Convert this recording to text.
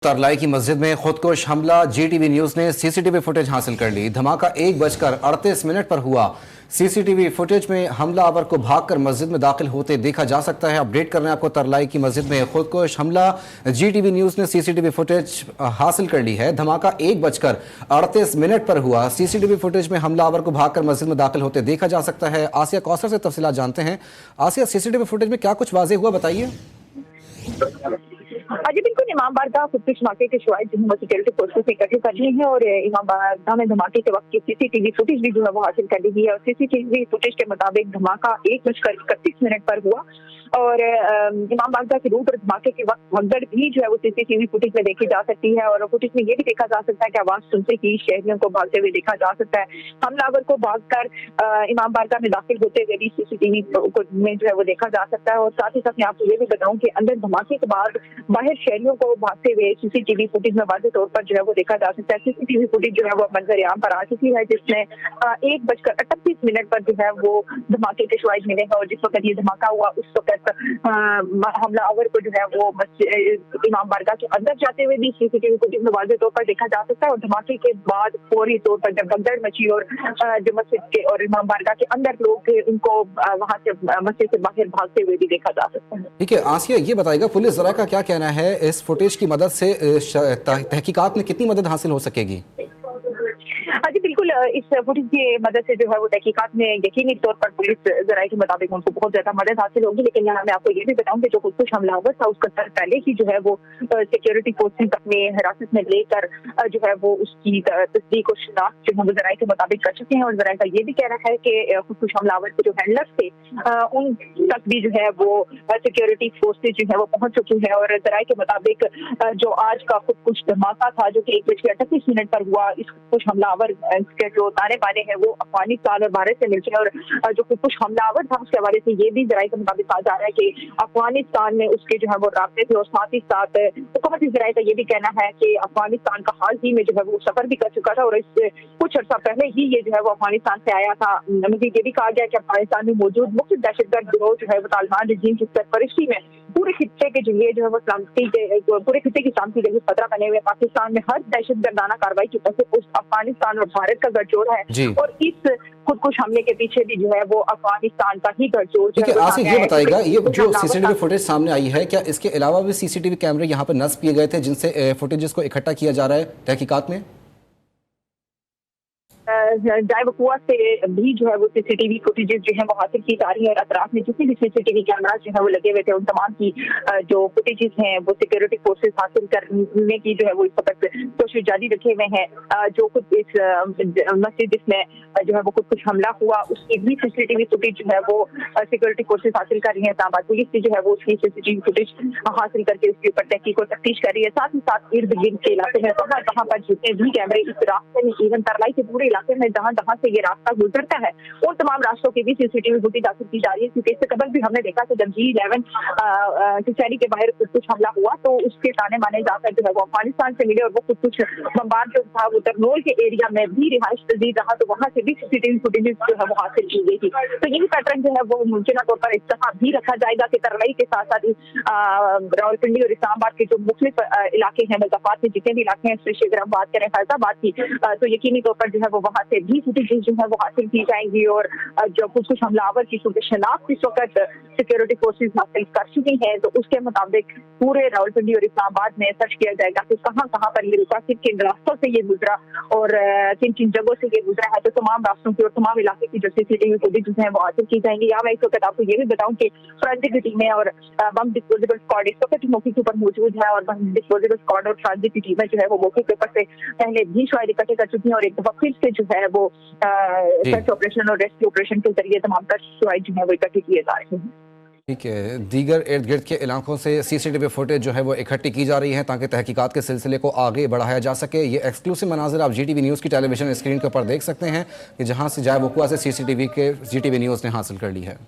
तरलाई की मस्जिद में खुदकुश हमला, जीटीवी न्यूज ने सीसीटीवी फुटेज हासिल कर ली। धमाका 1:38 पर हुआ। सीसीटीवी फुटेज में हमलावर को भागकर मस्जिद में दाखिल होते देखा जा सकता है। अपडेट कर रहे हैं आपको, तरलाई की मस्जिद में खुदकुश हमला, जीटीवी न्यूज ने सीसीटीवी फुटेज हासिल कर ली है। धमाका 1:38 पर हुआ। सीसीटीवी फुटेज में हमलावर को भागकर मस्जिद में दाखिल होते देखा जा सकता है। आसिया कौसर से तफसीलात जानते हैं। आसिया, सीसीटीवी फुटेज में क्या कुछ वाज़ेह हुआ, बताइए। जी बिल्कुल, इमाम बारगाह खुदकुश धमाके के शवाहिद जो है सिक्योरिटी फोर्सेस ने इकट्ठे कर लिए हैं और इमाम बारगाह में धमाके के वक्त की सीसीटीवी फुटेज भी जो है वो हासिल कर ली है। और सीसीटीवी फुटेज के मुताबिक धमाका 1:31 पर हुआ और इमाम बारगाह के रूट और धमाके के वक्त भगदड़ भी जो है वो सीसीटीवी फुटेज में देखी जा सकती है। और फुटेज में ये भी देखा जा सकता है कि आवाज सुनते ही शहरियों को भागते हुए देखा जा सकता है। हमलावर को भागकर इमाम बारगाह में दाखिल होते हुए भी सीसीटीवी में जो है वो देखा जा सकता है। और साथ ही साथ मैं आपको ये भी बताऊं कि अंदर धमाके के बाद बाहर शहरियों को भागते हुए सीसीटीवी फुटेज में वाज़ेह तौर पर जो है वो देखा जा सकता है। सीसीटीवी फुटेज जो है वो मंजर आम पर आ चुकी है, जिसमें 1:38 पर जो है वो धमाके के शवाहिद मिले हैं। और जिस वक्त ये धमाका हुआ उस वक्त हमलावर को जो है वो इमाम बारगाह के अंदर जाते हुए भी सीसीटीवी फुटेज में वाज़ेह तौर पर देखा जा सकता है। और धमाके के बाद फौरी तौर पर जब भगदड़ मची और जो मस्जिद के और इमाम बारगाह के अंदर लोग थे उनको वहां से मस्जिद से बाहर भागते हुए भी देखा जा सकता है। ठीक है आसिया, ये बताएगा पुलिस ज़रा का क्या कहना है, इस फुटेज की मदद से तहकीकात में कितनी मदद हासिल हो सकेगी? जी बिल्कुल, इस फुटेज की मदद से जो है वो तहकीकात में यकीनी तौर पर पुलिस ज़राए के मुताबिक उनको बहुत ज्यादा मदद हासिल होगी। लेकिन यहाँ मैं आपको ये भी बताऊं कि जो खुदकुश हमलावर था उसका सर पहले ही जो है वो सिक्योरिटी फोर्सेस अपने हिरासत में लेकर जो है वो उसकी तस्दीक और शिनाख्त जो है वो ज़राए के मुताबिक कर चुके हैं। और ज़राए का ये भी कहना है कि खुदकुश हमलावर के जो हैंडलर्स थे उन तक भी जो है वो सिक्योरिटी फोर्सेज जो है वो पहुंच चुकी है। और ज़राए के मुताबिक जो आज का खुदकुश धमाका था जो कि 1:38 पर हुआ, इस खुदकुश हमलावर के जो ताने बाने हैं वो अफगानिस्तान और भारत से मिलते हैं। और जो कुछ हमलावर था उसके हवाले से ये भी ज़राए के मुताबिक कहा जा रहा है कि अफगानिस्तान में उसके जो है वो रास्ते थे। और साथ ही साथ हुकूमती ज़राए का ये भी कहना है कि अफगानिस्तान का हाल ही में जो है वो सफर भी कर चुका था और इससे कुछ अर्सा पहले ही ये जो है वो अफगानिस्तान से आया था। मजीद ये भी कहा गया कि अफगानिस्तान में मौजूद मुख्य दहशतगर्द गिरोह जो है वो तालिबान रजीम की सरपरस्ती में पूरे खित्ते के जो ये जो है वो सलामती के पूरे खित्ते की सलामती के लिए खतरा बने हुए पाकिस्तान में हर दहशतगर्दाना कार्रवाई की वजह से उस अफगानिस्तान और भारत का गठजोड़ है। और इस खुदकुश हमले के पीछे भी जो है वो अफगानिस्तान का ही गठजोड़ है। आसिफ ये बताएगा, ये जो सीसीटीवी फुटेज सामने आई है, क्या इसके अलावा भी सीसीटीवी कैमरे यहाँ पर नस्ब किए गए थे जिनसे फुटेजेस को इकट्ठा किया जा रहा है तहकीकात में? जायबकुआ से भी जो है वो सीसीटीवी फुटेजेस जो है वो हासिल की जा रही है। और अतराफ में जितने भी सीसीटीवी कैमरा जो है वो लगे हुए थे उन तमाम की जो फुटेजेस हैं वो सिक्योरिटी फोर्सेस हासिल करने की जो है वो इस वक्त कोशिश जारी रखे हुए हैं। जो खुद इस मस्जिद जिसमें जो है वो कुछ हमला हुआ उसकी भी सीसीटीवी फुटेज जो है वो सिक्योरिटी फोर्सेस हासिल कर रही है। इस्लामाबाद पुलिस भी जो है वो उसकी सीसीटीवी फुटेज हासिल करके उसके ऊपर तहकीक और तफ्तीश कर रही है। साथ ही साथ इर्द गिर्द के इलाके में कहाँ पर जितने भी कैमरे इस रास्ते में इवन तरलाई के पूरे इलाके में जहां से ये रास्ता गुजरता है उन तमाम रास्तों की भी सीसीटीवी फुटेज हासिल की जा रही है। क्योंकि इससे कबल भी हमने देखा कि जब G11 शहरी के बाहर कुछ हमला हुआ तो उसके ताने माने जाकर जो है वो अफगानिस्तान से मिले और वो कुछ बम्बार जो था वो तरनोल के एरिया में भी रिहाइश पजीर रहा तो वहां से भी सीसीटीवी फुटेज जो है वो हासिल की गई थी। तो यही पैटर्न जो है वो मुमकिन तौर पर इस तरह भी रखा जाएगा कि तरलाई के साथ साथ रावलपिंडी और इस्लामाबाद के जो मुख्तलिफ इलाके हैं, मुजफ्फराबाद के जितने भी इलाके हैं, स्पेशली अगर हम बात करें फैसलाबाद की तो यकीनी तौर पर जो है वो वहां से भी फुटेजेस जो है वो हासिल की जाएंगी। और जो कुछ हमलावर की शनाख्त इस वक्त सिक्योरिटी फोर्सेस हासिल कर चुकी हैं तो उसके मुताबिक पूरे रावलपिंडी और इस्लामाबाद में सर्च किया जाएगा कि कहाँ पर ये रुका, किन रास्तों से ये गुजरा और किन किन जगहों से ये गुजरा है। तो तमाम रास्तों की और तमाम इलाके की जो सीसीटीवी फुटेज है वो हासिल की जाएंगी। यहाँ मैं इस वक्त आपको ये भी बताऊं कि फोरेंसिक की टीमें और बम डिस्पोजेबल स्क्वाड इस वक्त मौके के ऊपर मौजूद है और बम डिस्पोजेबल स्क्वाड और फोरेंसिक की टीमें जो है वो मौके के ऊपर से पहले भी शवाहिद इकट्ठे कर चुकी है और एक दफा फिर से जो है वो सर्च ऑपरेशन और रेस्क्यू ऑपरेशन के जरिए तमाम शवाहिद जो है वो इकट्ठे किए जा रहे हैं। ठीक है, दीगर इर्द गिर्द के इलाकों से सीसीटीवी फुटेज जो है वो इकट्ठी की जा रही है ताकि तहकीकात के सिलसिले को आगे बढ़ाया जा सके। ये एक्सक्लूसिव मनाजिर आप जीटीवी न्यूज़ की टेलीविजन स्क्रीन के ऊपर देख सकते हैं कि जहां से जायबकुआ से जीटीवी न्यूज़ ने हासिल कर ली है।